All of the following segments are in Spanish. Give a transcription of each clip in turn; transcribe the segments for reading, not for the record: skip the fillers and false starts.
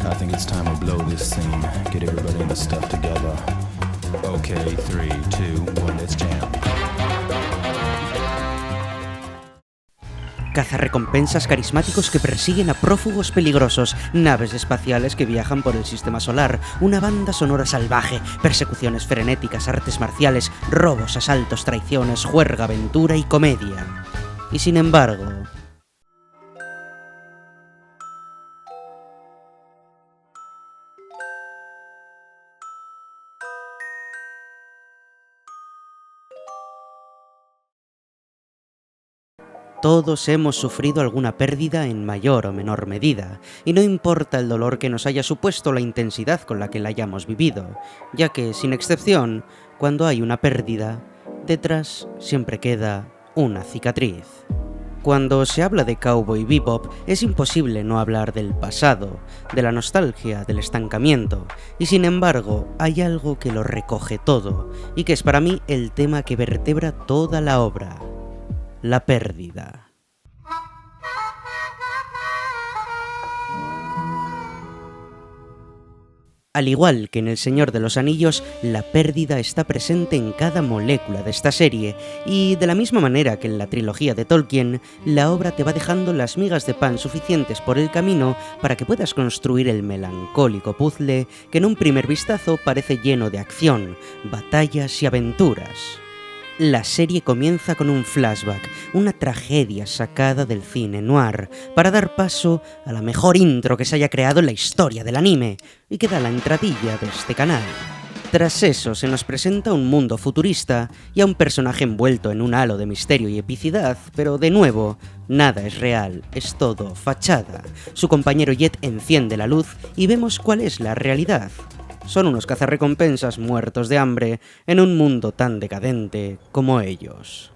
I think it's time we blow this scene. Get everybody in the stuff together. Okay, 3, 2, 1, let's jam. Cazarrecompensas carismáticos que persiguen a prófugos peligrosos, naves espaciales que viajan por el sistema solar, una banda sonora salvaje, persecuciones frenéticas, artes marciales, robos, asaltos, traiciones, juerga, aventura y comedia. Y sin embargo... Todos hemos sufrido alguna pérdida en mayor o menor medida, y no importa el dolor que nos haya supuesto la intensidad con la que la hayamos vivido, ya que, sin excepción, cuando hay una pérdida, detrás siempre queda una cicatriz. Cuando se habla de Cowboy Bebop, es imposible no hablar del pasado, de la nostalgia, del estancamiento, y sin embargo, hay algo que lo recoge todo, y que es para mí el tema que vertebra toda la obra: la pérdida. Al igual que en El Señor de los Anillos, la pérdida está presente en cada molécula de esta serie, y de la misma manera que en la trilogía de Tolkien, la obra te va dejando las migas de pan suficientes por el camino para que puedas construir el melancólico puzzle que en un primer vistazo parece lleno de acción, batallas y aventuras. La serie comienza con un flashback, una tragedia sacada del cine noir, para dar paso a la mejor intro que se haya creado en la historia del anime, y que da la entradilla de este canal. Tras eso se nos presenta un mundo futurista y a un personaje envuelto en un halo de misterio y epicidad, pero de nuevo, nada es real, es todo fachada. Su compañero Jet enciende la luz y vemos cuál es la realidad. Son unos cazarrecompensas muertos de hambre en un mundo tan decadente como ellos.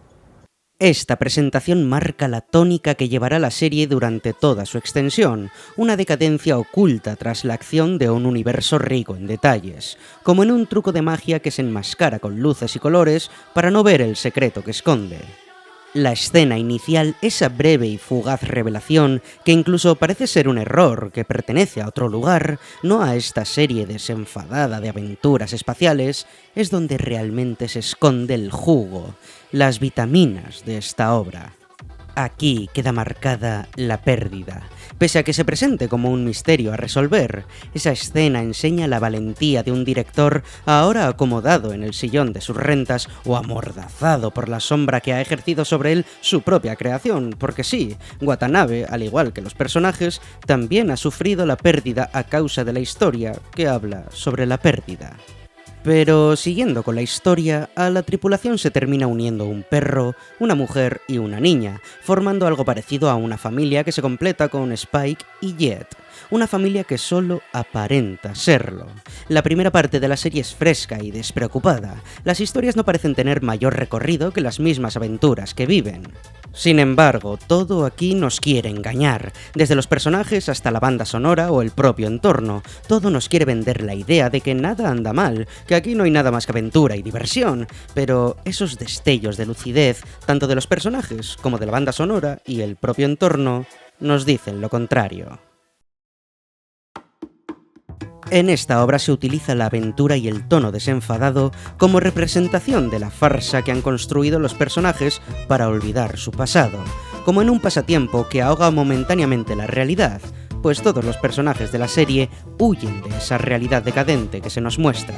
Esta presentación marca la tónica que llevará la serie durante toda su extensión, una decadencia oculta tras la acción de un universo rico en detalles, como en un truco de magia que se enmascara con luces y colores para no ver el secreto que esconde. La escena inicial, esa breve y fugaz revelación, que incluso parece ser un error, que pertenece a otro lugar, no a esta serie desenfadada de aventuras espaciales, es donde realmente se esconde el jugo, las vitaminas de esta obra. Aquí queda marcada la pérdida. Pese a que se presente como un misterio a resolver, esa escena enseña la valentía de un director ahora acomodado en el sillón de sus rentas o amordazado por la sombra que ha ejercido sobre él su propia creación, porque sí, Watanabe, al igual que los personajes, también ha sufrido la pérdida a causa de la historia que habla sobre la pérdida. Pero siguiendo con la historia, a la tripulación se termina uniendo un perro, una mujer y una niña, formando algo parecido a una familia que se completa con Spike y Jet. Una familia que solo aparenta serlo. La primera parte de la serie es fresca y despreocupada. Las historias no parecen tener mayor recorrido que las mismas aventuras que viven. Sin embargo, todo aquí nos quiere engañar, desde los personajes hasta la banda sonora o el propio entorno. Todo nos quiere vender la idea de que nada anda mal, que aquí no hay nada más que aventura y diversión, pero esos destellos de lucidez, tanto de los personajes como de la banda sonora y el propio entorno, nos dicen lo contrario. En esta obra se utiliza la aventura y el tono desenfadado como representación de la farsa que han construido los personajes para olvidar su pasado, como en un pasatiempo que ahoga momentáneamente la realidad, pues todos los personajes de la serie huyen de esa realidad decadente que se nos muestra.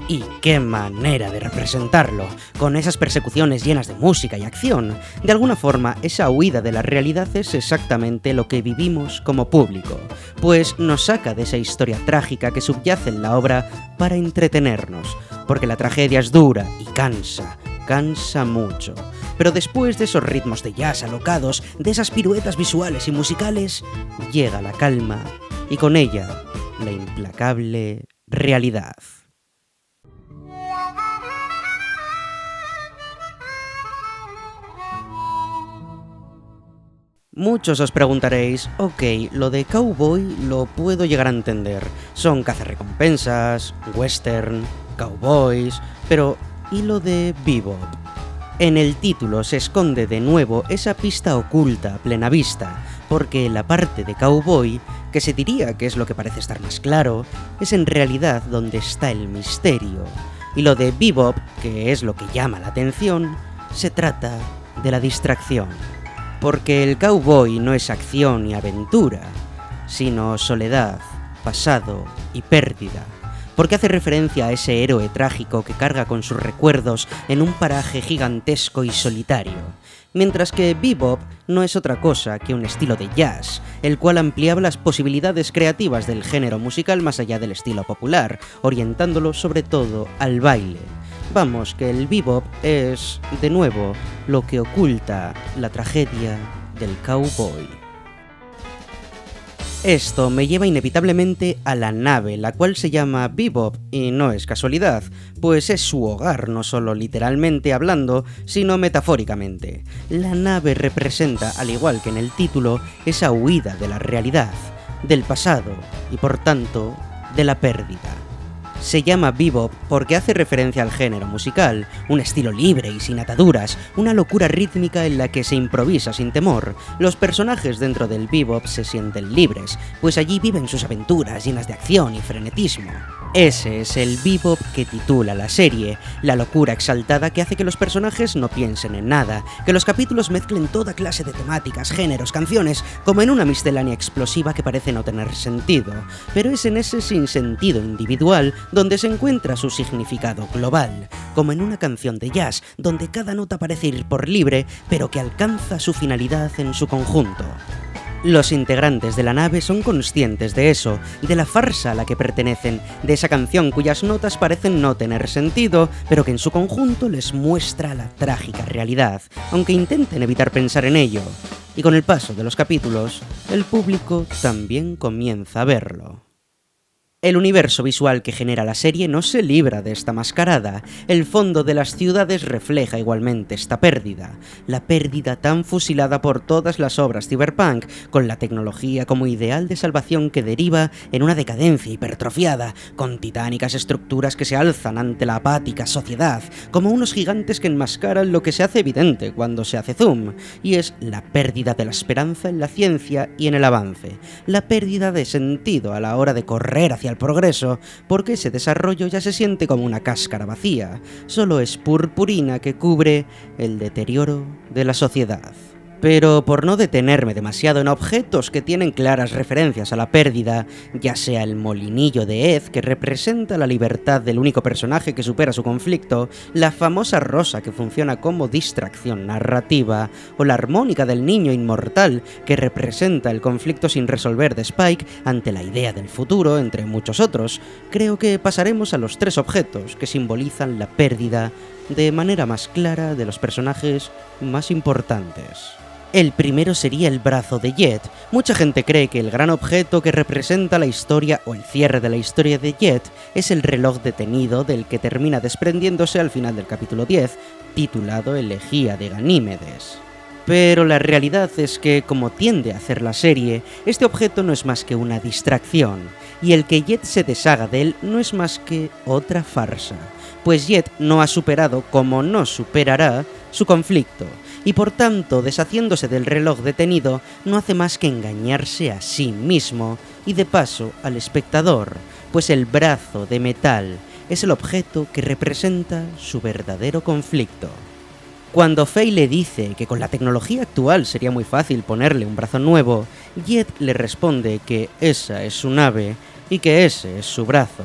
Y qué manera de representarlo, con esas persecuciones llenas de música y acción. De alguna forma, esa huida de la realidad es exactamente lo que vivimos como público, pues nos saca de esa historia trágica que subyace en la obra para entretenernos, porque la tragedia es dura y cansa mucho. Pero después de esos ritmos de jazz alocados, de esas piruetas visuales y musicales, llega la calma y con ella la implacable realidad. Muchos os preguntaréis, ok, lo de cowboy lo puedo llegar a entender. Son cazarrecompensas, western, cowboys, pero ¿y lo de bebop? En el título se esconde de nuevo esa pista oculta a plena vista, porque la parte de cowboy que se diría que es lo que parece estar más claro, es en realidad donde está el misterio. Y lo de Bebop, que es lo que llama la atención, se trata de la distracción. Porque el cowboy no es acción y aventura, sino soledad, pasado y pérdida. Porque hace referencia a ese héroe trágico que carga con sus recuerdos en un paraje gigantesco y solitario. Mientras que bebop no es otra cosa que un estilo de jazz, el cual ampliaba las posibilidades creativas del género musical más allá del estilo popular, orientándolo sobre todo al baile. Vamos, que el bebop es, de nuevo, lo que oculta la tragedia del cowboy. Esto me lleva inevitablemente a la nave, la cual se llama Bebop, y no es casualidad, pues es su hogar, no solo literalmente hablando, sino metafóricamente. La nave representa, al igual que en el título, esa huida de la realidad, del pasado, y por tanto, de la pérdida. Se llama bebop porque hace referencia al género musical, un estilo libre y sin ataduras, una locura rítmica en la que se improvisa sin temor. Los personajes dentro del bebop se sienten libres, pues allí viven sus aventuras llenas de acción y frenetismo. Ese es el bebop que titula la serie, la locura exaltada que hace que los personajes no piensen en nada, que los capítulos mezclen toda clase de temáticas, géneros, canciones, como en una miscelánea explosiva que parece no tener sentido, pero es en ese sinsentido individual donde se encuentra su significado global, como en una canción de jazz, donde cada nota parece ir por libre, pero que alcanza su finalidad en su conjunto. Los integrantes de la nave son conscientes de eso, de la farsa a la que pertenecen, de esa canción cuyas notas parecen no tener sentido, pero que en su conjunto les muestra la trágica realidad, aunque intenten evitar pensar en ello. Y con el paso de los capítulos, el público también comienza a verlo. El universo visual que genera la serie no se libra de esta mascarada. El fondo de las ciudades refleja igualmente esta pérdida. La pérdida tan fusilada por todas las obras cyberpunk, con la tecnología como ideal de salvación que deriva en una decadencia hipertrofiada, con titánicas estructuras que se alzan ante la apática sociedad, como unos gigantes que enmascaran lo que se hace evidente cuando se hace zoom, y es la pérdida de la esperanza en la ciencia y en el avance, la pérdida de sentido a la hora de correr hacia el progreso, porque ese desarrollo ya se siente como una cáscara vacía, solo es purpurina que cubre el deterioro de la sociedad. Pero por no detenerme demasiado en objetos que tienen claras referencias a la pérdida, ya sea el molinillo de Ed, que representa la libertad del único personaje que supera su conflicto, la famosa rosa que funciona como distracción narrativa, o la armónica del niño inmortal, que representa el conflicto sin resolver de Spike ante la idea del futuro, entre muchos otros, creo que pasaremos a los tres objetos que simbolizan la pérdida de manera más clara de los personajes más importantes. El primero sería el brazo de Jet. Mucha gente cree que el gran objeto que representa la historia o el cierre de la historia de Jet es el reloj detenido del que termina desprendiéndose al final del capítulo 10, titulado Elegía de Ganímedes. Pero la realidad es que, como tiende a hacer la serie, este objeto no es más que una distracción, y el que Jet se deshaga de él no es más que otra farsa, pues Jet no ha superado, como no superará, su conflicto, y por tanto, deshaciéndose del reloj detenido, no hace más que engañarse a sí mismo y de paso al espectador, pues el brazo de metal es el objeto que representa su verdadero conflicto. Cuando Faye le dice que con la tecnología actual sería muy fácil ponerle un brazo nuevo, Jet le responde que esa es su nave y que ese es su brazo,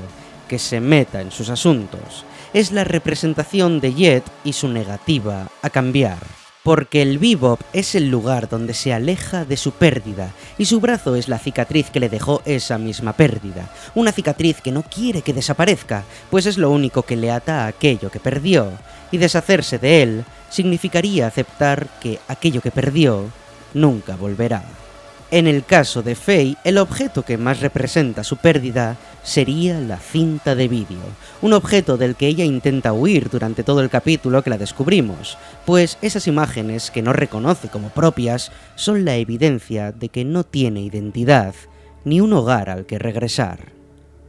que se meta en sus asuntos. Es la representación de Jet y su negativa a cambiar. Porque el bebop es el lugar donde se aleja de su pérdida, y su brazo es la cicatriz que le dejó esa misma pérdida, una cicatriz que no quiere que desaparezca, pues es lo único que le ata a aquello que perdió, y deshacerse de él significaría aceptar que aquello que perdió nunca volverá. En el caso de Faye, el objeto que más representa su pérdida sería la cinta de vídeo, un objeto del que ella intenta huir durante todo el capítulo que la descubrimos, pues esas imágenes que no reconoce como propias son la evidencia de que no tiene identidad ni un hogar al que regresar.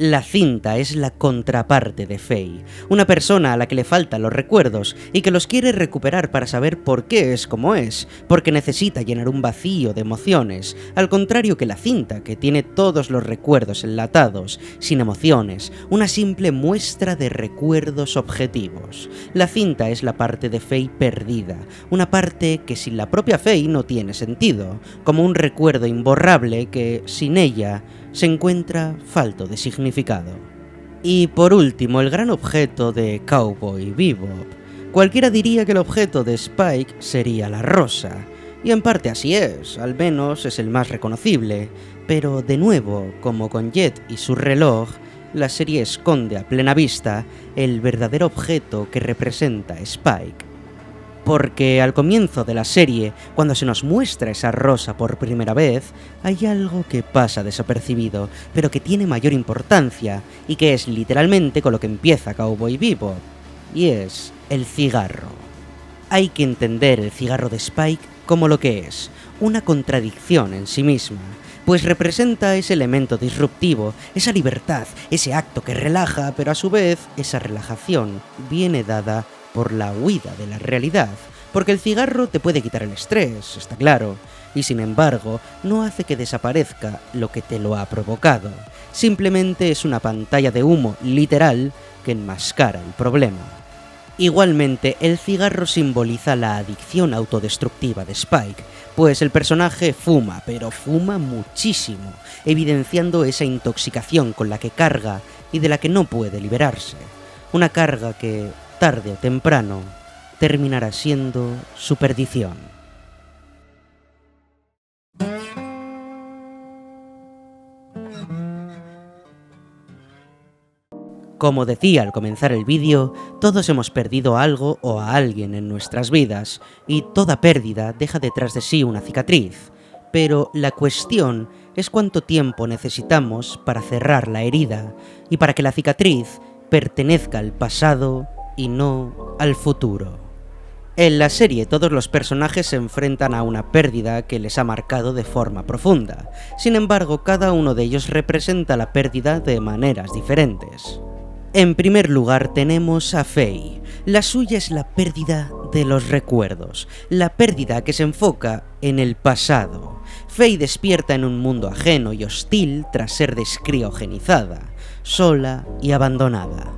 La cinta es la contraparte de Faye, una persona a la que le faltan los recuerdos y que los quiere recuperar para saber por qué es como es, porque necesita llenar un vacío de emociones, al contrario que la cinta, que tiene todos los recuerdos enlatados, sin emociones, una simple muestra de recuerdos objetivos. La cinta es la parte de Faye perdida, una parte que sin la propia Faye no tiene sentido, como un recuerdo imborrable que, sin ella, se encuentra falto de significado. Y por último, el gran objeto de Cowboy Bebop. Cualquiera diría que el objeto de Spike sería la rosa, y en parte así es, al menos es el más reconocible, pero de nuevo, como con Jet y su reloj, la serie esconde a plena vista el verdadero objeto que representa a Spike. Porque al comienzo de la serie, cuando se nos muestra esa rosa por primera vez, hay algo que pasa desapercibido, pero que tiene mayor importancia, y que es literalmente con lo que empieza Cowboy Bebop, y es el cigarro. Hay que entender el cigarro de Spike como lo que es, una contradicción en sí misma, pues representa ese elemento disruptivo, esa libertad, ese acto que relaja, pero a su vez esa relajación viene dada por la huida de la realidad, porque el cigarro te puede quitar el estrés, está claro, y sin embargo no hace que desaparezca lo que te lo ha provocado, simplemente es una pantalla de humo literal que enmascara el problema. Igualmente, el cigarro simboliza la adicción autodestructiva de Spike, pues el personaje fuma, pero fuma muchísimo, evidenciando esa intoxicación con la que carga y de la que no puede liberarse, una carga que, tarde o temprano, terminará siendo su perdición. Como decía al comenzar el vídeo, todos hemos perdido algo o a alguien en nuestras vidas, y toda pérdida deja detrás de sí una cicatriz. Pero la cuestión es cuánto tiempo necesitamos para cerrar la herida, y para que la cicatriz pertenezca al pasado y no al futuro. En la serie todos los personajes se enfrentan a una pérdida que les ha marcado de forma profunda. Sin embargo, cada uno de ellos representa la pérdida de maneras diferentes. En primer lugar tenemos a Faye. La suya es la pérdida de los recuerdos, la pérdida que se enfoca en el pasado. Faye despierta en un mundo ajeno y hostil tras ser descriogenizada, sola y abandonada.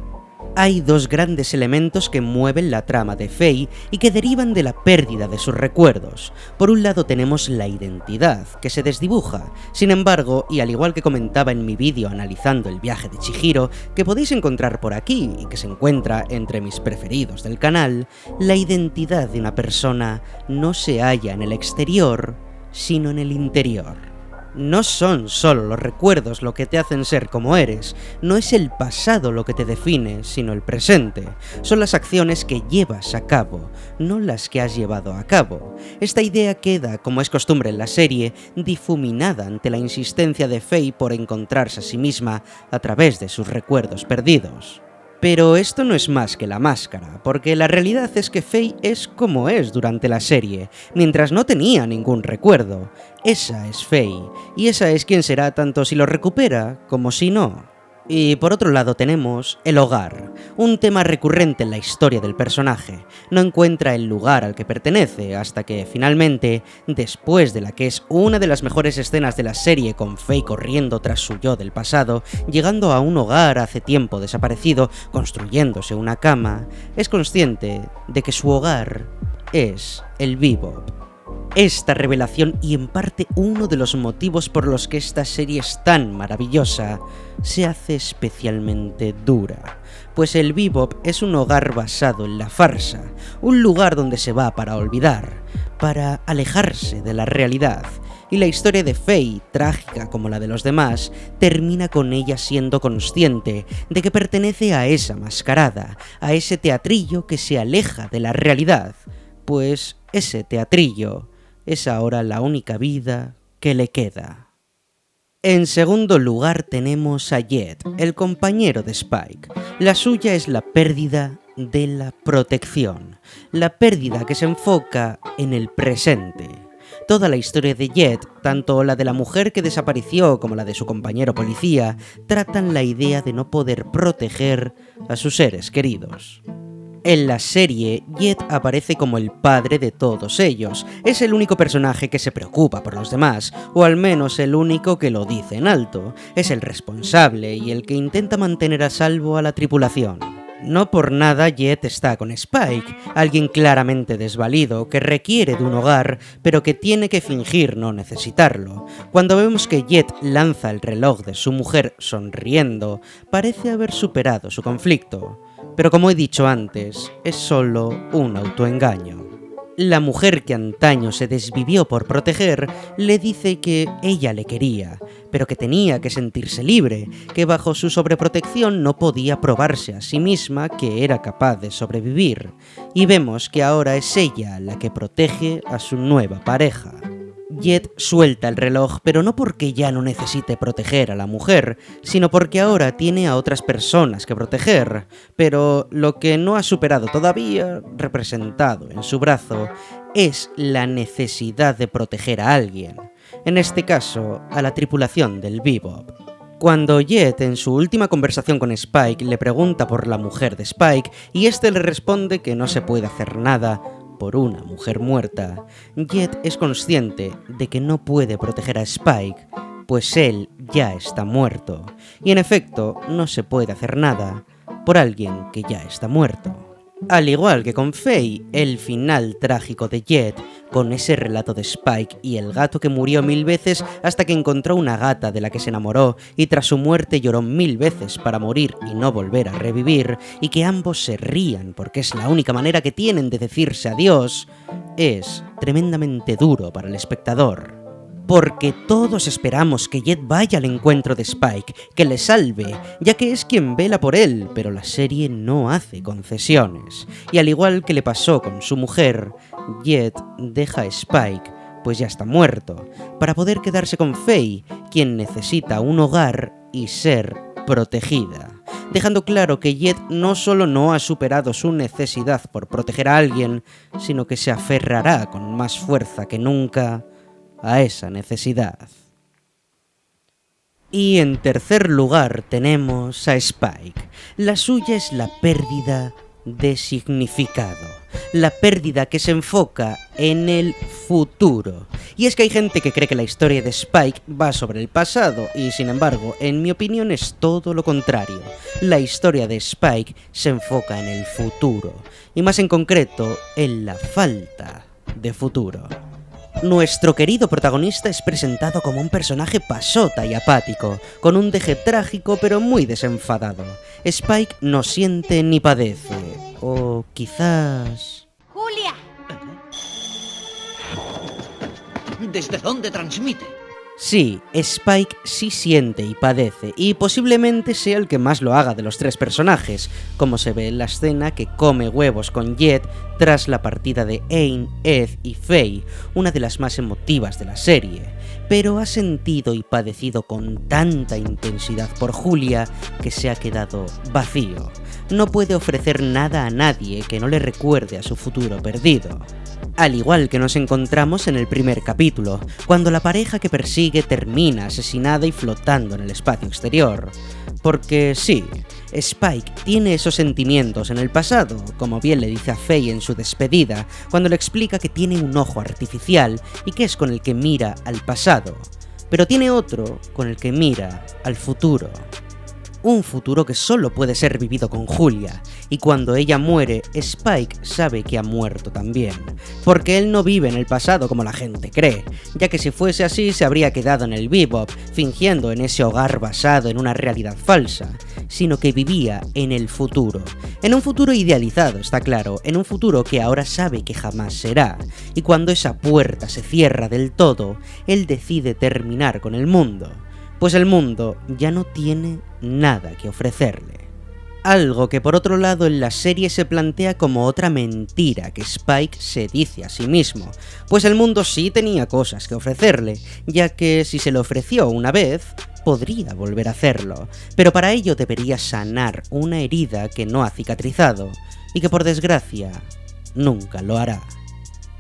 Hay dos grandes elementos que mueven la trama de Faye y que derivan de la pérdida de sus recuerdos. Por un lado tenemos la identidad, que se desdibuja. Sin embargo, y al igual que comentaba en mi vídeo analizando el viaje de Chihiro, que podéis encontrar por aquí y que se encuentra entre mis preferidos del canal, la identidad de una persona no se halla en el exterior, sino en el interior. No son solo los recuerdos lo que te hacen ser como eres, no es el pasado lo que te define, sino el presente. Son las acciones que llevas a cabo, no las que has llevado a cabo. Esta idea queda, como es costumbre en la serie, difuminada ante la insistencia de Faye por encontrarse a sí misma a través de sus recuerdos perdidos. Pero esto no es más que la máscara, porque la realidad es que Faye es como es durante la serie, mientras no tenía ningún recuerdo. Esa es Faye, y esa es quien será tanto si lo recupera como si no. Y por otro lado tenemos el hogar, un tema recurrente en la historia del personaje. No encuentra el lugar al que pertenece hasta que finalmente, después de la que es una de las mejores escenas de la serie con Faye corriendo tras su yo del pasado, llegando a un hogar hace tiempo desaparecido, construyéndose una cama, es consciente de que su hogar es el Bebop. Esta revelación, y en parte uno de los motivos por los que esta serie es tan maravillosa, se hace especialmente dura, pues el Bebop es un hogar basado en la farsa, un lugar donde se va para olvidar, para alejarse de la realidad, y la historia de Faye, trágica como la de los demás, termina con ella siendo consciente de que pertenece a esa mascarada, a ese teatrillo que se aleja de la realidad, pues ese teatrillo es ahora la única vida que le queda. En segundo lugar tenemos a Jet, el compañero de Spike. La suya es la pérdida de la protección, la pérdida que se enfoca en el presente. Toda la historia de Jet, tanto la de la mujer que desapareció como la de su compañero policía, tratan la idea de no poder proteger a sus seres queridos. En la serie, Jet aparece como el padre de todos ellos. Es el único personaje que se preocupa por los demás, o al menos el único que lo dice en alto. Es el responsable y el que intenta mantener a salvo a la tripulación. No por nada Jet está con Spike, alguien claramente desvalido, que requiere de un hogar, pero que tiene que fingir no necesitarlo. Cuando vemos que Jet lanza el reloj de su mujer sonriendo, parece haber superado su conflicto. Pero como he dicho antes, es solo un autoengaño. La mujer que antaño se desvivió por proteger le dice que ella le quería, pero que tenía que sentirse libre, que bajo su sobreprotección no podía probarse a sí misma que era capaz de sobrevivir. Y vemos que ahora es ella la que protege a su nueva pareja. Jet suelta el reloj, pero no porque ya no necesite proteger a la mujer, sino porque ahora tiene a otras personas que proteger, pero lo que no ha superado todavía, representado en su brazo, es la necesidad de proteger a alguien, en este caso, a la tripulación del Bebop. Cuando Jet, en su última conversación con Spike, le pregunta por la mujer de Spike, y este le responde que no se puede hacer nada por una mujer muerta, Jet es consciente de que no puede proteger a Spike, pues él ya está muerto, y en efecto no se puede hacer nada por alguien que ya está muerto. Al igual que con Faye, el final trágico de Jet, con ese relato de Spike y el gato que murió 1000 veces hasta que encontró una gata de la que se enamoró y tras su muerte lloró 1000 veces para morir y no volver a revivir, y que ambos se rían porque es la única manera que tienen de decirse adiós, es tremendamente duro para el espectador. Porque todos esperamos que Jet vaya al encuentro de Spike, que le salve, ya que es quien vela por él, pero la serie no hace concesiones. Y al igual que le pasó con su mujer, Jet deja a Spike, pues ya está muerto, para poder quedarse con Faye, quien necesita un hogar y ser protegida. Dejando claro que Jet no solo no ha superado su necesidad por proteger a alguien, sino que se aferrará con más fuerza que nunca a esa necesidad. Y en tercer lugar tenemos a Spike. La suya es la pérdida de significado, la pérdida que se enfoca en el futuro. Y es que hay gente que cree que la historia de Spike va sobre el pasado y sin embargo, en mi opinión es todo lo contrario. La historia de Spike se enfoca en el futuro y más en concreto en la falta de futuro. Nuestro querido protagonista es presentado como un personaje pasota y apático, con un deje trágico pero muy desenfadado. Spike no siente ni padece, o quizás... ¡Julia! ¿Desde dónde transmite? Sí, Spike sí siente y padece, y posiblemente sea el que más lo haga de los tres personajes, como se ve en la escena que come huevos con Jet tras la partida de Aang, Ed y Faye, una de las más emotivas de la serie. Pero ha sentido y padecido con tanta intensidad por Julia que se ha quedado vacío. No puede ofrecer nada a nadie que no le recuerde a su futuro perdido. Al igual que nos encontramos en el primer capítulo, cuando la pareja que persigue termina asesinada y flotando en el espacio exterior. Porque sí, Spike tiene esos sentimientos en el pasado, como bien le dice a Faye en su despedida, cuando le explica que tiene un ojo artificial y que es con el que mira al pasado, pero tiene otro con el que mira al futuro. Un futuro que solo puede ser vivido con Julia, y cuando ella muere, Spike sabe que ha muerto también, porque él no vive en el pasado como la gente cree, ya que si fuese así se habría quedado en el Bebop, fingiendo en ese hogar basado en una realidad falsa, sino que vivía en el futuro, en un futuro idealizado, está claro, en un futuro que ahora sabe que jamás será, y cuando esa puerta se cierra del todo, él decide terminar con el mundo. Pues el mundo ya no tiene nada que ofrecerle. Algo que por otro lado en la serie se plantea como otra mentira que Spike se dice a sí mismo, pues el mundo sí tenía cosas que ofrecerle, ya que si se le ofreció una vez, podría volver a hacerlo, pero para ello debería sanar una herida que no ha cicatrizado, y que por desgracia nunca lo hará.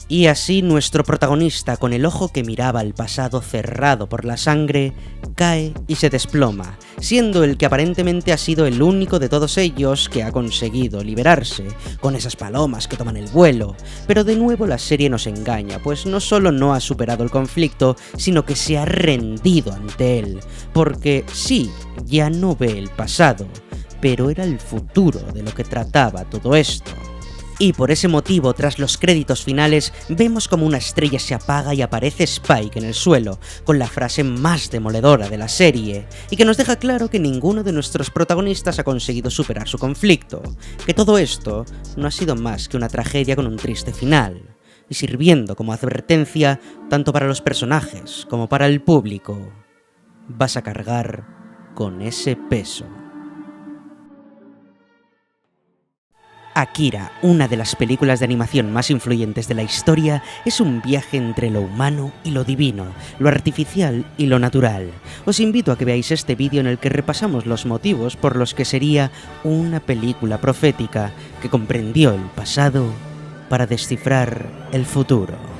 Y así nuestro protagonista, con el ojo que miraba al pasado cerrado por la sangre, cae y se desploma, siendo el que aparentemente ha sido el único de todos ellos que ha conseguido liberarse, con esas palomas que toman el vuelo. Pero de nuevo la serie nos engaña, pues no solo no ha superado el conflicto, sino que se ha rendido ante él, porque sí, ya no ve el pasado, pero era el futuro de lo que trataba todo esto. Y por ese motivo, tras los créditos finales, vemos como una estrella se apaga y aparece Spike en el suelo, con la frase más demoledora de la serie, y que nos deja claro que ninguno de nuestros protagonistas ha conseguido superar su conflicto, que todo esto no ha sido más que una tragedia con un triste final, y sirviendo como advertencia tanto para los personajes como para el público. Vas a cargar con ese peso. Akira, una de las películas de animación más influyentes de la historia, es un viaje entre lo humano y lo divino, lo artificial y lo natural. Os invito a que veáis este vídeo en el que repasamos los motivos por los que sería una película profética que comprendió el pasado para descifrar el futuro.